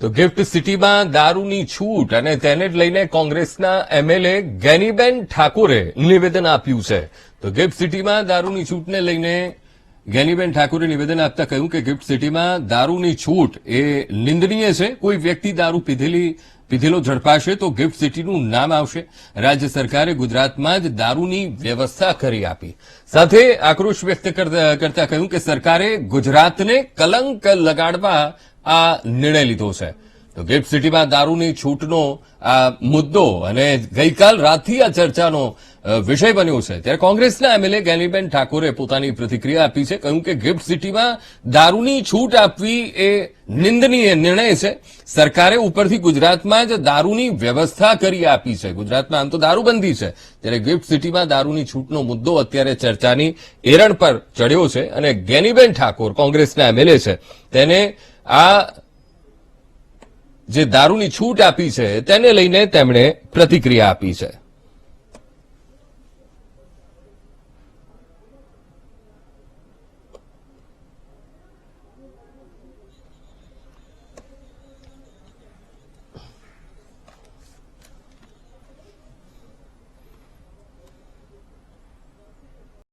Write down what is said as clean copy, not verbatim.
તો ગિફ્ટ સિટીમાં દારૂની છૂટ અને તેને જ લઈને કોંગ્રેસના એમએલએ ગેનીબેન ઠાકોરે નિવેદન આપ્યું છે. તો ગિફ્ટ સિટીમાં દારૂની છૂટને લઈને ગેનીબેન ઠાકોરે નિવેદન આપતા કહ્યું કે ગિફ્ટ સિટીમાં દારૂની છૂટ એ નિંદનીય છે. કોઈ વ્યક્તિ દારૂ પીધેલો ઝડપાશે તો ગિફ્ટ સિટીનું નામ આવશે. રાજ્ય સરકારે ગુજરાતમાં જ દારૂની વ્યવસ્થા કરી આપી. સાથે આક્રોશ વ્યક્ત કરતા કહ્યું કે સરકારે ગુજરાતને કલંક લગાડવા આ નિર્ણય લીધો છે. તો ગિફ્ટ સિટીમાં દારૂની છૂટનો આ મુદ્દો અને ગઈકાલ રાતથી આ ચર્ચાનો વિષય બન્યો છે. ત્યારે કોંગ્રેસના એમએલએ ગેનીબેન ઠાકોરે પોતાની પ્રતિક્રિયા આપી છે. કહ્યું કે ગિફ્ટ સિટીમાં દારૂની છૂટ આપવી એ નિંદનીય નિર્ણય છે. સરકારે ઉપરથી ગુજરાતમાં જ દારૂની વ્યવસ્થા કરી આપી છે. ગુજરાતમાં આમ તો દારૂબંધી છે, ત્યારે ગિફ્ટ સિટીમાં દારૂની છૂટનો મુદ્દો અત્યારે ચર્ચાની એરણ પર ચડ્યો છે અને ગેનીબેન ઠાકોર કોંગ્રેસના એમએલએ છે તેને આ જે દારૂની છૂટ આપી છે તેને લઈને તેમણે પ્રતિક્રિયા આપી છે.